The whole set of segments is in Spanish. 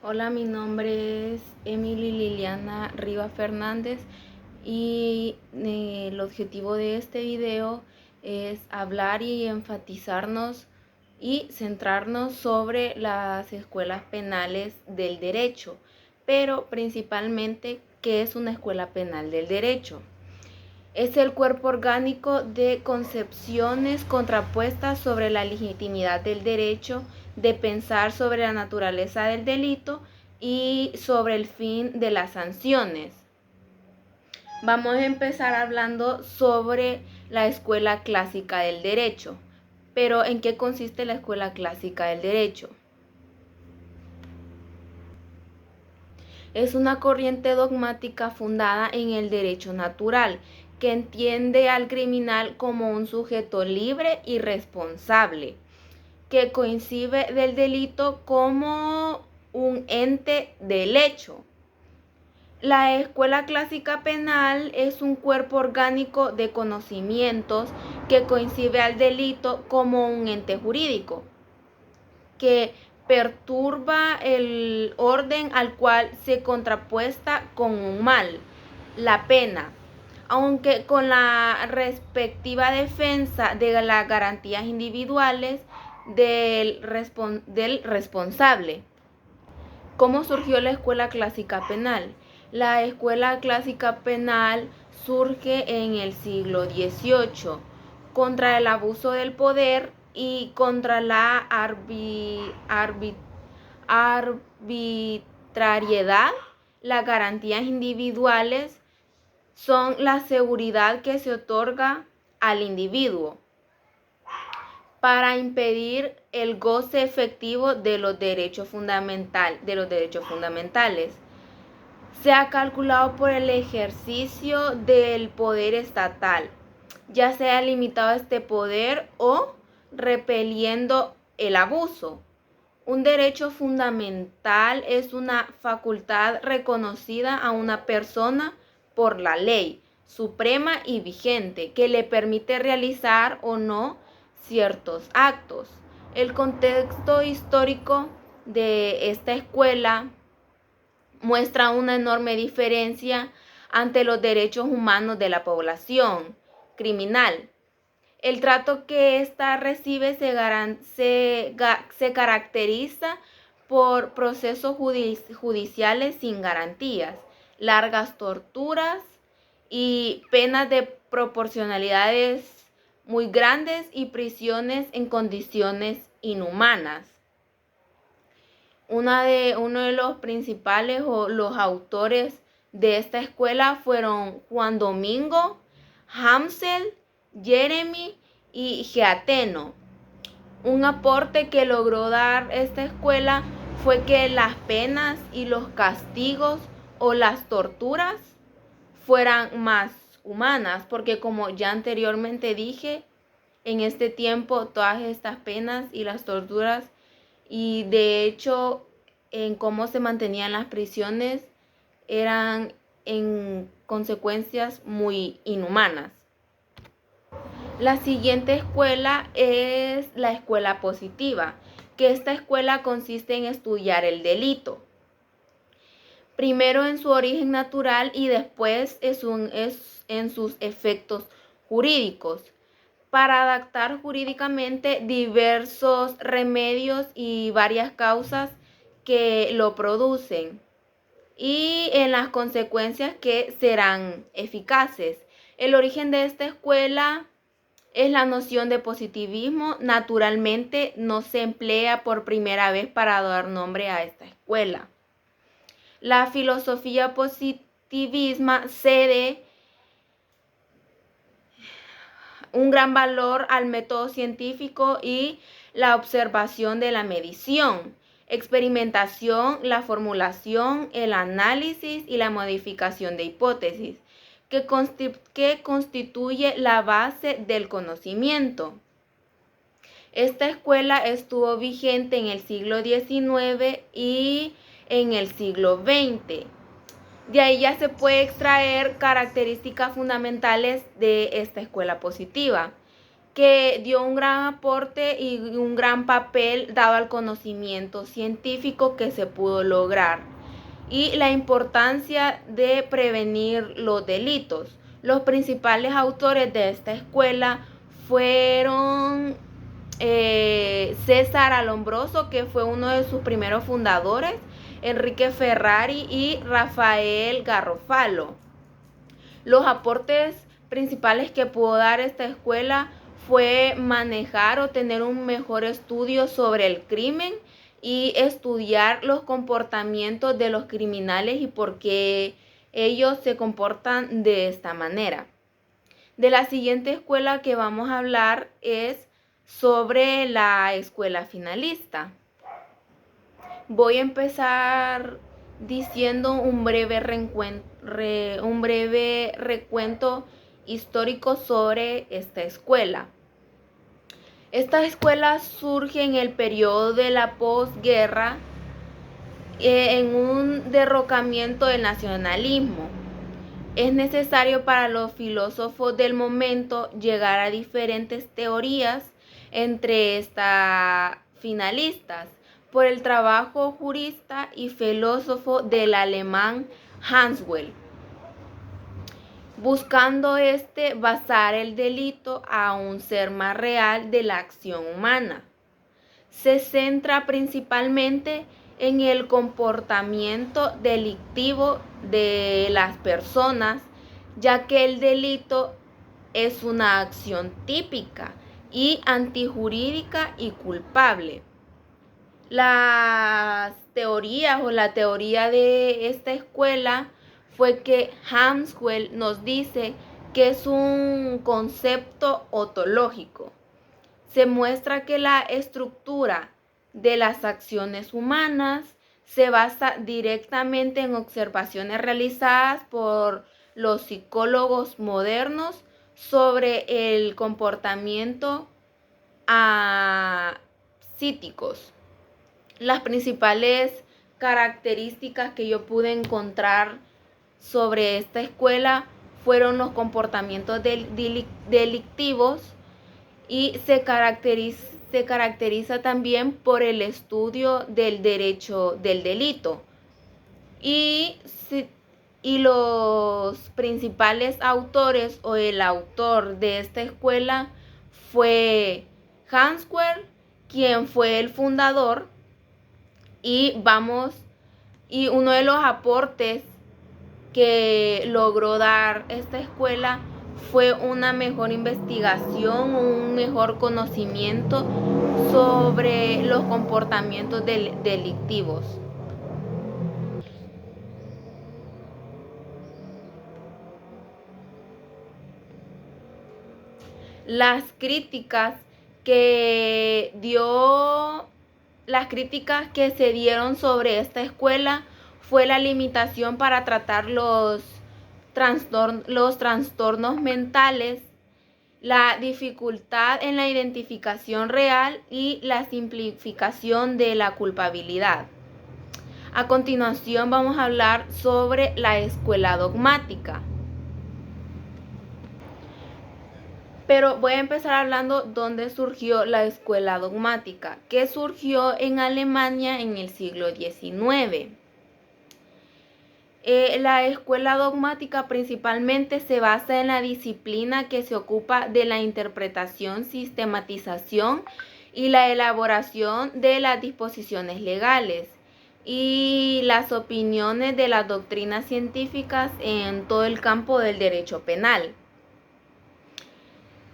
Hola, mi nombre es Emily Liliana Rivas Fernández y el objetivo de este video es hablar y enfatizarnos y centrarnos sobre las escuelas penales del derecho, pero principalmente qué es una escuela penal del derecho. Es el cuerpo orgánico de concepciones contrapuestas sobre la legitimidad del derecho, de pensar sobre la naturaleza del delito y sobre el fin de las sanciones. Vamos a empezar hablando sobre la escuela clásica del derecho. Pero ¿en qué consiste la escuela clásica del derecho? Es una corriente dogmática fundada en el derecho natural, que entiende al criminal como un sujeto libre y responsable, que concibe del delito como un ente del hecho. La escuela clásica penal es un cuerpo orgánico de conocimientos que concibe al delito como un ente jurídico, que perturba el orden al cual se contrapuesta con un mal, la pena, aunque con la respectiva defensa de las garantías individuales del responsable. ¿Cómo surgió la escuela clásica penal? La escuela clásica penal surge en el siglo XVIII contra el abuso del poder y contra la arbitrariedad. Las garantías individuales son la seguridad que se otorga al individuo para impedir el goce efectivo de los derechos fundamentales. Se ha calculado por el ejercicio del poder estatal, ya sea limitado este poder o repeliendo el abuso. Un derecho fundamental es una facultad reconocida a una persona por la ley suprema y vigente que le permite realizar o no ciertos actos. El contexto histórico de esta escuela muestra una enorme diferencia ante los derechos humanos de la población criminal. El trato que ésta recibe se caracteriza por procesos judiciales sin garantías, largas torturas y penas de proporcionalidades muy grandes y prisiones en condiciones inhumanas. Uno de los principales o los autores de esta escuela fueron Juan Domingo, Hamsel, Jeremy y Geateno. Un aporte que logró dar esta escuela fue que las penas y los castigos o las torturas fueran más humanas, porque como ya anteriormente dije, en este tiempo todas estas penas y las torturas y de hecho en cómo se mantenían las prisiones eran en consecuencias muy inhumanas. La siguiente escuela es la escuela positiva, que esta escuela consiste en estudiar el delito, primero en su origen natural y después en sus efectos jurídicos, para adaptar jurídicamente diversos remedios y varias causas que lo producen y en las consecuencias que serán eficaces. El origen de esta escuela es la noción de positivismo. Naturalmente no se emplea por primera vez para dar nombre a esta escuela. La filosofía positivista cede un gran valor al método científico y la observación de la medición, experimentación, la formulación, el análisis y la modificación de hipótesis, que constituye la base del conocimiento. Esta escuela estuvo vigente en el siglo XIX y en el siglo XX. De ahí ya se puede extraer características fundamentales de esta escuela positiva, que dio un gran aporte y un gran papel dado al conocimiento científico que se pudo lograr, y la importancia de prevenir los delitos. Los principales autores de esta escuela fueron César Alombroso, que fue uno de sus primeros fundadores, Enrique Ferrari y Rafael Garofalo. Los aportes principales que pudo dar esta escuela fue manejar o tener un mejor estudio sobre el crimen y estudiar los comportamientos de los criminales y por qué ellos se comportan de esta manera. De la siguiente escuela que vamos a hablar es sobre la escuela finalista. Voy a empezar diciendo un breve recuento histórico sobre esta escuela. Esta escuela surge en el periodo de la posguerra en un derrocamiento del nacionalismo. Es necesario para los filósofos del momento llegar a diferentes teorías entre estas finalistas por el trabajo jurista y filósofo del alemán Hans Well, buscando basar el delito a un ser más real de la acción humana. Se centra principalmente en el comportamiento delictivo de las personas, ya que el delito es una acción típica y antijurídica y culpable. Las teorías o la teoría de esta escuela fue que Hans Well nos dice que es un concepto ontológico. Se muestra que la estructura de las acciones humanas se basa directamente en observaciones realizadas por los psicólogos modernos sobre el comportamiento psíquicos. Las principales características que yo pude encontrar sobre esta escuela fueron los comportamientos delictivos y se caracteriza también por el estudio del derecho del delito. Y los principales autores o el autor de esta escuela fue Hans Well, quien fue el fundador, y uno de los aportes que logró dar esta escuela fue una mejor investigación, un mejor conocimiento sobre los comportamientos delictivos. Las críticas que se dieron sobre esta escuela fue la limitación para tratar los trastornos mentales, la dificultad en la identificación real y la simplificación de la culpabilidad. A continuación vamos a hablar sobre la escuela dogmática. Pero voy a empezar hablando dónde surgió la escuela dogmática, que surgió en Alemania en el siglo XIX. La escuela dogmática principalmente se basa en la disciplina que se ocupa de la interpretación, sistematización y la elaboración de las disposiciones legales y las opiniones de las doctrinas científicas en todo el campo del derecho penal.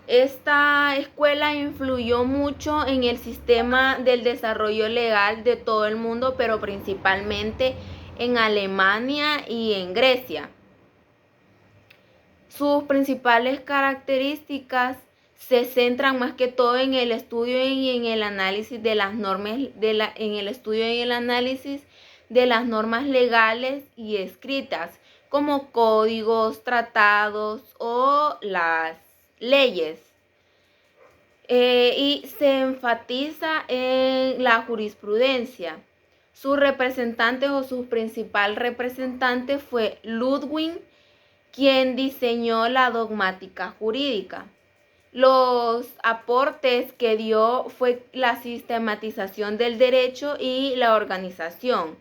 Esta escuela influyó mucho en el sistema del desarrollo legal de todo el mundo, pero principalmente en Alemania y en Grecia. Sus principales características se centran más que todo en el estudio y en el análisis de las normas, de las normas legales y escritas, como códigos, tratados o las leyes. Y se enfatiza en la jurisprudencia. Su representante o su principal representante fue Ludwig, quien diseñó la dogmática jurídica. Los aportes que dio fue la sistematización del derecho y la organización.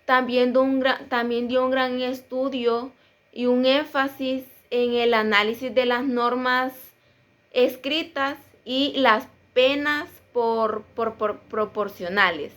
También dio un gran estudio y un énfasis en el análisis de las normas escritas y las penas por proporcionales.